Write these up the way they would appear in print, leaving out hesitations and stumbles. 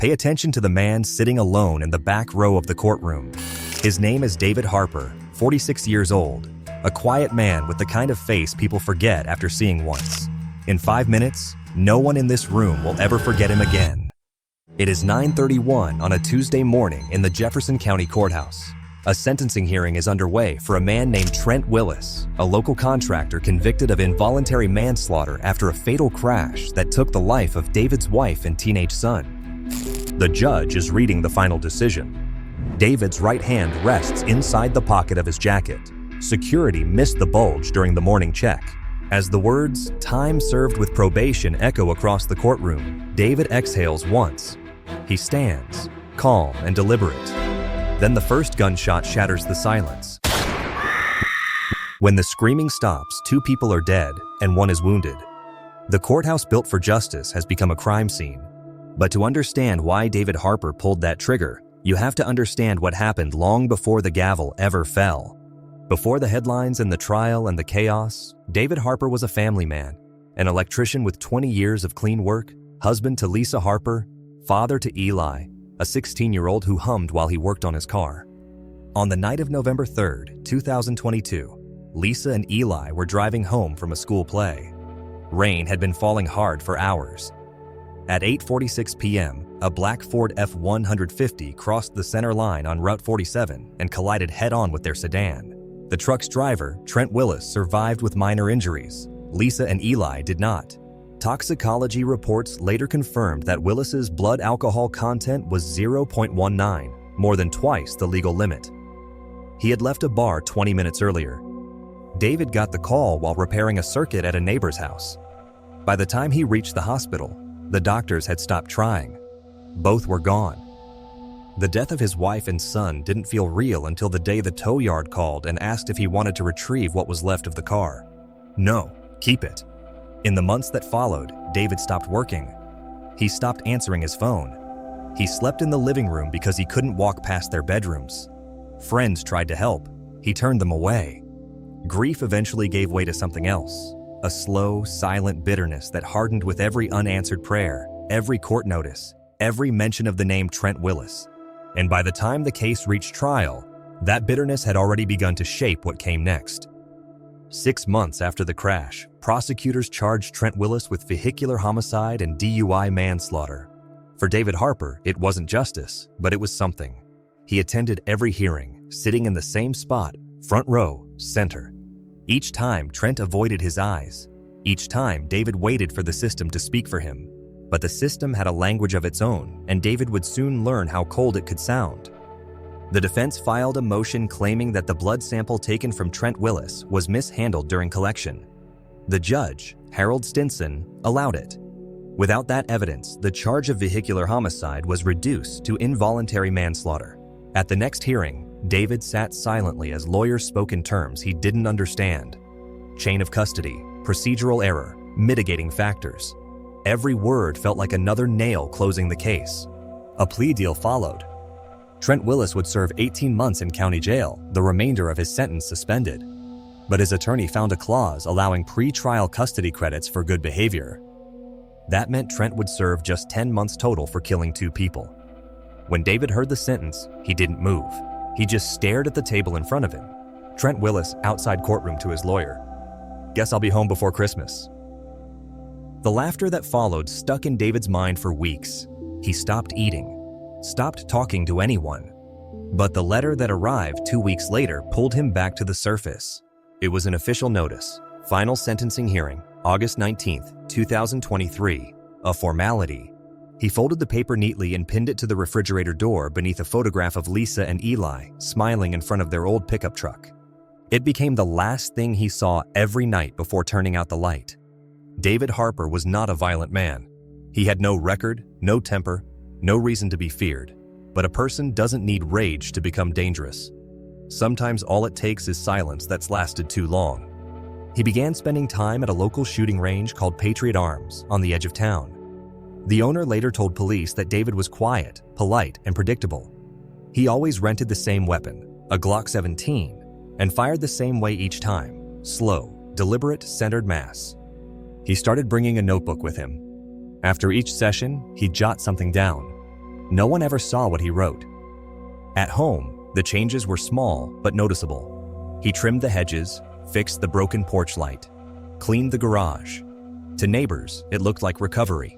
Pay attention to the man sitting alone in the back row of the courtroom. His name is David Harper, 46 years old, a quiet man with the kind of face people forget after seeing once. In 5 minutes, no one in this room will ever forget him again. It is 9:31 on a Tuesday morning in the Jefferson County Courthouse. A sentencing hearing is underway for a man named Trent Willis, a local contractor convicted of involuntary manslaughter after a fatal crash that took the life of David's wife and teenage son. The judge is reading the final decision. David's right hand rests inside the pocket of his jacket. Security missed the bulge during the morning check. As the words, "time served with probation," echo across the courtroom, David exhales once. He stands, calm and deliberate. Then the first gunshot shatters the silence. When the screaming stops, 2 people are dead and 1 is wounded. The courthouse built for justice has become a crime scene. But to understand why David Harper pulled that trigger, you have to understand what happened long before the gavel ever fell. Before the headlines and the trial and the chaos, David Harper was a family man, an electrician with 20 years of clean work, husband to Lisa Harper, father to Eli, a 16-year-old who hummed while he worked on his car. On the night of November 3rd, 2022, Lisa and Eli were driving home from a school play. Rain had been falling hard for hours. At 8:46 p.m., a black Ford F-150 crossed the center line on Route 47 and collided head-on with their sedan. The truck's driver, Trent Willis, survived with minor injuries. Lisa and Eli did not. Toxicology reports later confirmed that Willis's blood alcohol content was 0.19, more than twice the legal limit. He had left a bar 20 minutes earlier. David got the call while repairing a circuit at a neighbor's house. By the time he reached the hospital, the doctors had stopped trying. Both were gone. The death of his wife and son didn't feel real until the day the tow yard called and asked if he wanted to retrieve what was left of the car. No, keep it. In the months that followed, David stopped working. He stopped answering his phone. He slept in the living room because he couldn't walk past their bedrooms. Friends tried to help. He turned them away. Grief eventually gave way to something else. A slow, silent bitterness that hardened with every unanswered prayer, every court notice, every mention of the name Trent Willis. And by the time the case reached trial, that bitterness had already begun to shape what came next. 6 months after the crash, prosecutors charged Trent Willis with vehicular homicide and DUI manslaughter. For David Harper, it wasn't justice, but it was something. He attended every hearing, sitting in the same spot, front row, center. Each time, Trent avoided his eyes. Each time, David waited for the system to speak for him. But the system had a language of its own, and David would soon learn how cold it could sound. The defense filed a motion claiming that the blood sample taken from Trent Willis was mishandled during collection. The judge, Harold Stinson, allowed it. Without that evidence, the charge of vehicular homicide was reduced to involuntary manslaughter. At the next hearing, David sat silently as lawyers spoke in terms he didn't understand. Chain of custody, procedural error, mitigating factors. Every word felt like another nail closing the case. A plea deal followed. Trent Willis would serve 18 months in county jail, the remainder of his sentence suspended. But his attorney found a clause allowing pre-trial custody credits for good behavior. That meant Trent would serve just 10 months total for killing 2 people. When David heard the sentence, he didn't move. He just stared at the table in front of him. Trent Willis, outside courtroom to his lawyer. "Guess I'll be home before Christmas." The laughter that followed stuck in David's mind for weeks. He stopped eating, stopped talking to anyone. But the letter that arrived 2 weeks later pulled him back to the surface. It was an official notice. Final sentencing hearing, August 19th, 2023. A formality. He folded the paper neatly and pinned it to the refrigerator door beneath a photograph of Lisa and Eli, smiling in front of their old pickup truck. It became the last thing he saw every night before turning out the light. David Harper was not a violent man. He had no record, no temper, no reason to be feared. But a person doesn't need rage to become dangerous. Sometimes all it takes is silence that's lasted too long. He began spending time at a local shooting range called Patriot Arms on the edge of town. The owner later told police that David was quiet, polite, and predictable. He always rented the same weapon, a Glock 17, and fired the same way each time, slow, deliberate, centered mass. He started bringing a notebook with him. After each session, he'd jot something down. No one ever saw what he wrote. At home, the changes were small but noticeable. He trimmed the hedges, fixed the broken porch light, cleaned the garage. To neighbors, it looked like recovery.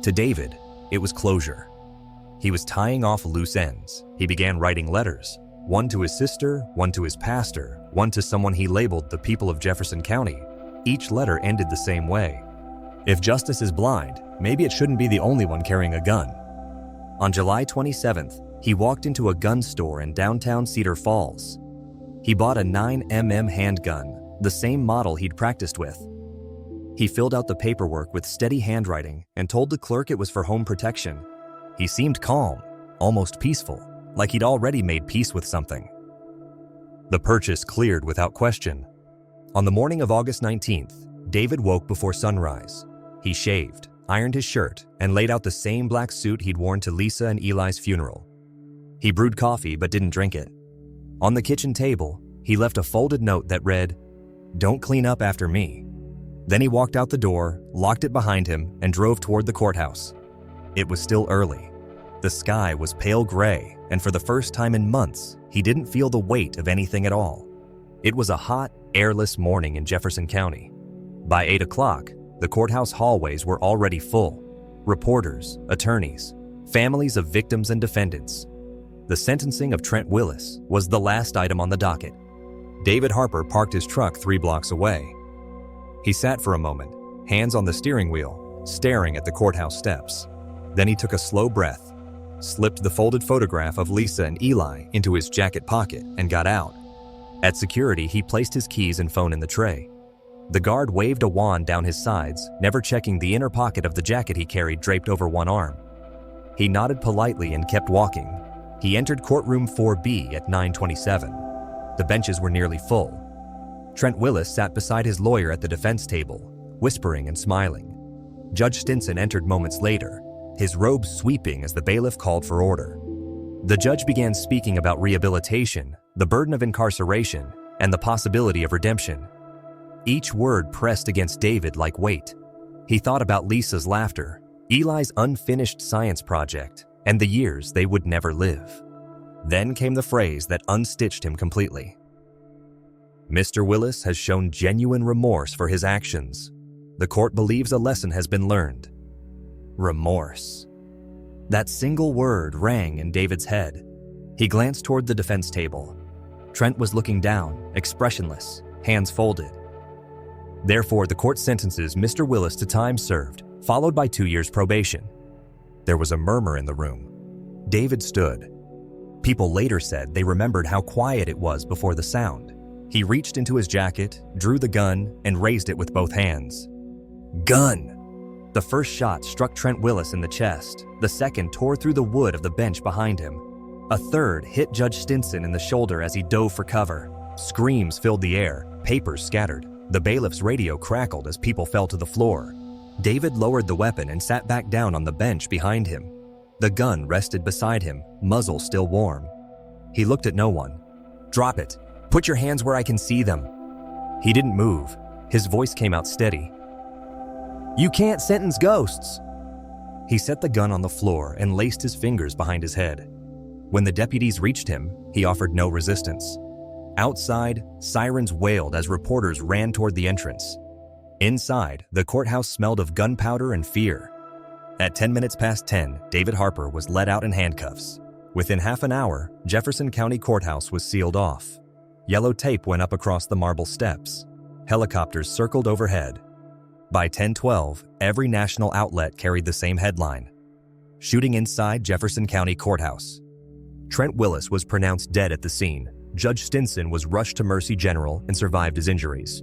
To David, it was closure. He was tying off loose ends. He began writing letters, one to his sister, one to his pastor, one to someone he labeled the people of Jefferson County. Each letter ended the same way. If justice is blind, maybe it shouldn't be the only one carrying a gun. On July 27th, he walked into a gun store in downtown Cedar Falls. He bought a 9mm handgun, the same model he'd practiced with. He filled out the paperwork with steady handwriting and told the clerk it was for home protection. He seemed calm, almost peaceful, like he'd already made peace with something. The purchase cleared without question. On the morning of August 19th, David woke before sunrise. He shaved, ironed his shirt, and laid out the same black suit he'd worn to Lisa and Eli's funeral. He brewed coffee but didn't drink it. On the kitchen table, he left a folded note that read, "Don't clean up after me." Then he walked out the door, locked it behind him, and drove toward the courthouse. It was still early. The sky was pale gray, and for the first time in months, he didn't feel the weight of anything at all. It was a hot, airless morning in Jefferson County. By 8 o'clock, the courthouse hallways were already full. Reporters, attorneys, families of victims and defendants. The sentencing of Trent Willis was the last item on the docket. David Harper parked his truck 3 blocks away. He sat for a moment, hands on the steering wheel, staring at the courthouse steps. Then he took a slow breath, slipped the folded photograph of Lisa and Eli into his jacket pocket, and got out. At security, he placed his keys and phone in the tray. The guard waved a wand down his sides, never checking the inner pocket of the jacket he carried draped over one arm. He nodded politely and kept walking. He entered courtroom 4B at 9:27. The benches were nearly full. Trent Willis sat beside his lawyer at the defense table, whispering and smiling. Judge Stinson entered moments later, his robe sweeping as the bailiff called for order. The judge began speaking about rehabilitation, the burden of incarceration, and the possibility of redemption. Each word pressed against David like weight. He thought about Lisa's laughter, Eli's unfinished science project, and the years they would never live. Then came the phrase that unstitched him completely. Mr. Willis has shown genuine remorse for his actions. The court believes a lesson has been learned. Remorse. That single word rang in David's head. He glanced toward the defense table. Trent was looking down, expressionless, hands folded. Therefore, the court sentences Mr. Willis to time served, followed by 2 years probation. There was a murmur in the room. David stood. People later said they remembered how quiet it was before the sound. He reached into his jacket, drew the gun, and raised it with both hands. Gun! The first shot struck Trent Willis in the chest. The second tore through the wood of the bench behind him. A third hit Judge Stinson in the shoulder as he dove for cover. Screams filled the air, papers scattered. The bailiff's radio crackled as people fell to the floor. David lowered the weapon and sat back down on the bench behind him. The gun rested beside him, muzzle still warm. He looked at no one. Drop it. Put your hands where I can see them. He didn't move. His voice came out steady. You can't sentence ghosts. He set the gun on the floor and laced his fingers behind his head. When the deputies reached him, he offered no resistance. Outside, sirens wailed as reporters ran toward the entrance. Inside, the courthouse smelled of gunpowder and fear. At 10 minutes past 10, David Harper was led out in handcuffs. Within half an hour, Jefferson County Courthouse was sealed off. Yellow tape went up across the marble steps. Helicopters circled overhead. By 10:12, every national outlet carried the same headline: Shooting inside Jefferson County Courthouse. Trent Willis was pronounced dead at the scene. Judge Stinson was rushed to Mercy General and survived his injuries.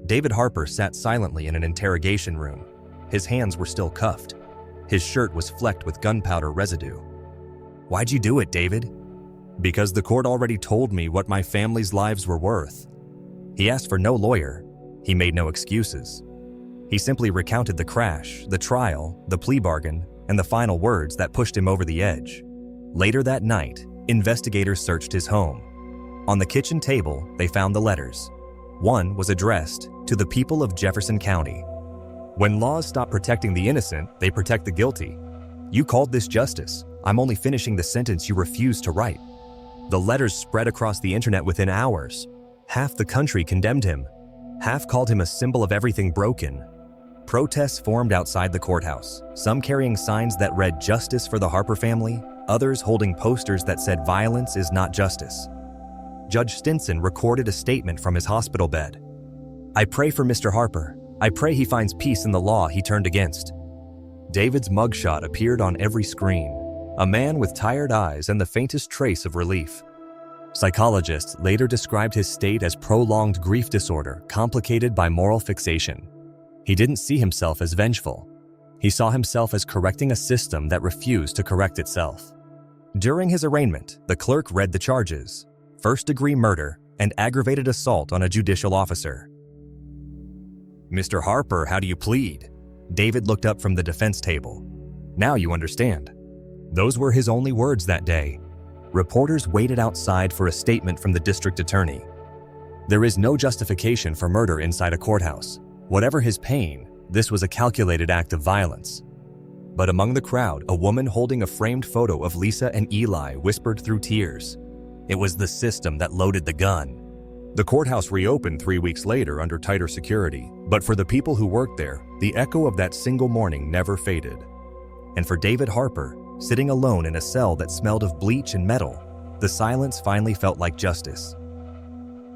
David Harper sat silently in an interrogation room. His hands were still cuffed. His shirt was flecked with gunpowder residue. Why'd you do it, David? Because the court already told me what my family's lives were worth. He asked for no lawyer. He made no excuses. He simply recounted the crash, the trial, the plea bargain, and the final words that pushed him over the edge. Later that night, investigators searched his home. On the kitchen table, they found the letters. One was addressed to the people of Jefferson County. When laws stop protecting the innocent, they protect the guilty. You called this justice. I'm only finishing the sentence you refused to write." The letters spread across the internet within hours. Half the country condemned him. Half called him a symbol of everything broken. Protests formed outside the courthouse, some carrying signs that read "Justice for the Harper family," others holding posters that said "Violence is not justice." Judge Stinson recorded a statement from his hospital bed. "I pray for Mr. Harper. I pray he finds peace in the law he turned against." David's mugshot appeared on every screen, a man with tired eyes and the faintest trace of relief. Psychologists later described his state as prolonged grief disorder complicated by moral fixation. He didn't see himself as vengeful. He saw himself as correcting a system that refused to correct itself. During his arraignment, the clerk read the charges: first-degree murder and aggravated assault on a judicial officer. "Mr. Harper, how do you plead?" David looked up from the defense table. "Now you understand." Those were his only words that day. Reporters waited outside for a statement from the district attorney. There is no justification for murder inside a courthouse. Whatever his pain, this was a calculated act of violence. But among the crowd, a woman holding a framed photo of Lisa and Eli whispered through tears. It was the system that loaded the gun. The courthouse reopened 3 weeks later under tighter security, but for the people who worked there, the echo of that single morning never faded. And for David Harper, sitting alone in a cell that smelled of bleach and metal, the silence finally felt like justice.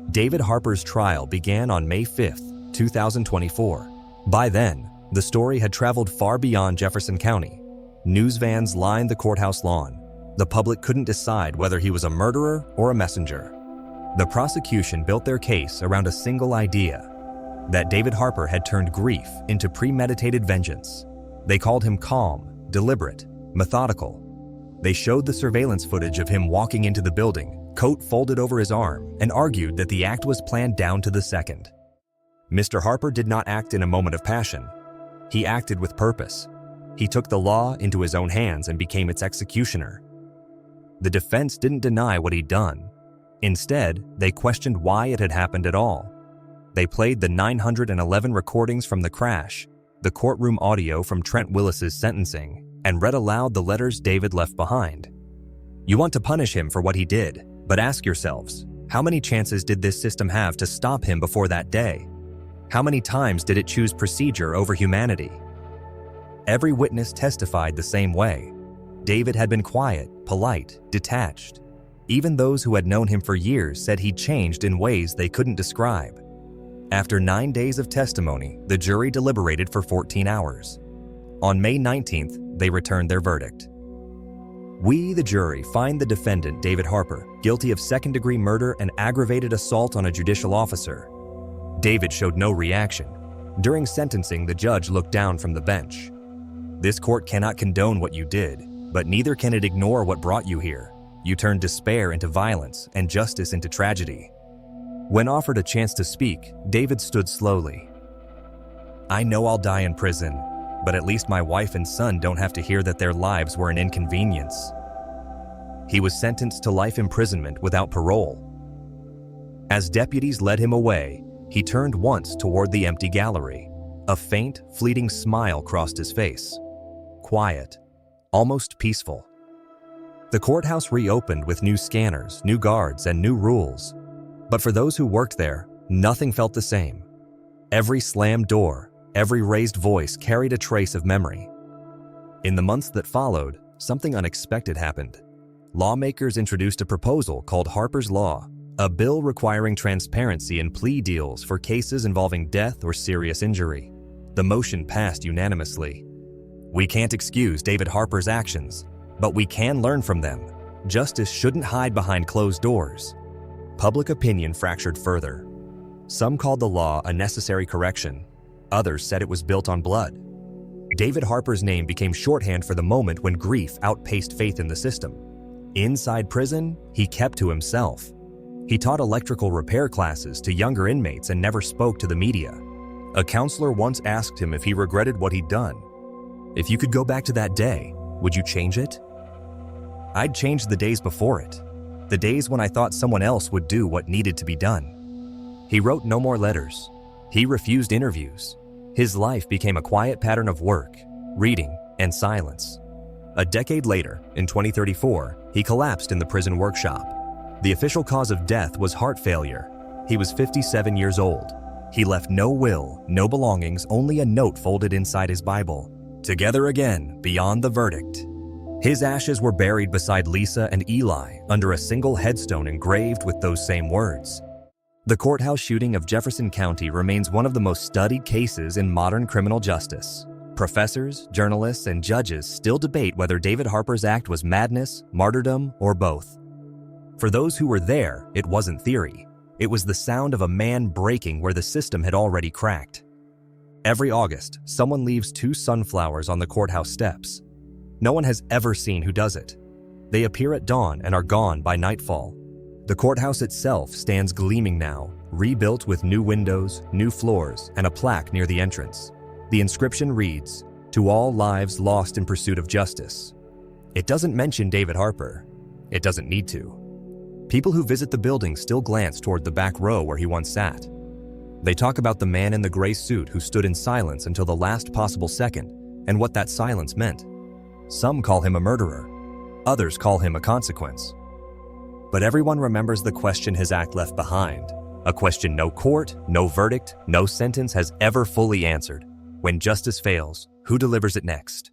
David Harper's trial began on May 5, 2024. By then, the story had traveled far beyond Jefferson County. News vans lined the courthouse lawn. The public couldn't decide whether he was a murderer or a messenger. The prosecution built their case around a single idea: that David Harper had turned grief into premeditated vengeance. They called him calm, deliberate, methodical. They showed the surveillance footage of him walking into the building, coat folded over his arm, and argued that the act was planned down to the second. Mr. Harper did not act in a moment of passion. He acted with purpose. He took the law into his own hands and became its executioner. The defense didn't deny what he'd done. Instead, they questioned why it had happened at all. They played the 911 recordings from the crash, the courtroom audio from Trent Willis's sentencing, and read aloud the letters David left behind. You want to punish him for what he did, but ask yourselves, how many chances did this system have to stop him before that day? How many times did it choose procedure over humanity? Every witness testified the same way. David had been quiet, polite, detached. Even those who had known him for years said he'd changed in ways they couldn't describe. After 9 days of testimony, the jury deliberated for 14 hours. On May 19th, they returned their verdict. We, the jury, find the defendant, David Harper, guilty of second-degree murder and aggravated assault on a judicial officer. David showed no reaction. During sentencing, the judge looked down from the bench. This court cannot condone what you did, but neither can it ignore what brought you here. You turned despair into violence and justice into tragedy. When offered a chance to speak, David stood slowly. I know I'll die in prison, but at least my wife and son don't have to hear that their lives were an inconvenience. He was sentenced to life imprisonment without parole. As deputies led him away, he turned once toward the empty gallery. A faint, fleeting smile crossed his face. Quiet, almost peaceful. The courthouse reopened with new scanners, new guards, and new rules. But for those who worked there, nothing felt the same. Every slammed door, every raised voice carried a trace of memory. In the months that followed, something unexpected happened. Lawmakers introduced a proposal called Harper's Law, a bill requiring transparency in plea deals for cases involving death or serious injury. The motion passed unanimously. We can't excuse David Harper's actions, but we can learn from them. Justice shouldn't hide behind closed doors. Public opinion fractured further. Some called the law a necessary correction. Others said it was built on blood. David Harper's name became shorthand for the moment when grief outpaced faith in the system. Inside prison, he kept to himself. He taught electrical repair classes to younger inmates and never spoke to the media. A counselor once asked him if he regretted what he'd done. If you could go back to that day, would you change it? I'd change the days before it, the days when I thought someone else would do what needed to be done. He wrote no more letters. He refused interviews. His life became a quiet pattern of work, reading, and silence. A decade later, in 2034, he collapsed in the prison workshop. The official cause of death was heart failure. He was 57 years old. He left no will, no belongings, only a note folded inside his Bible. Together again, beyond the verdict. His ashes were buried beside Lisa and Eli under a single headstone engraved with those same words. The courthouse shooting of Jefferson County remains one of the most studied cases in modern criminal justice. Professors, journalists, and judges still debate whether David Harper's act was madness, martyrdom, or both. For those who were there, it wasn't theory. It was the sound of a man breaking where the system had already cracked. Every August, someone leaves 2 sunflowers on the courthouse steps. No one has ever seen who does it. They appear at dawn and are gone by nightfall. The courthouse itself stands gleaming now, rebuilt with new windows, new floors, and a plaque near the entrance. The inscription reads, "To all lives lost in pursuit of justice." It doesn't mention David Harper. It doesn't need to. People who visit the building still glance toward the back row where he once sat. They talk about the man in the gray suit who stood in silence until the last possible second and what that silence meant. Some call him a murderer. Others call him a consequence. But everyone remembers the question his act left behind, a question no court, no verdict, no sentence has ever fully answered. When justice fails, who delivers it next?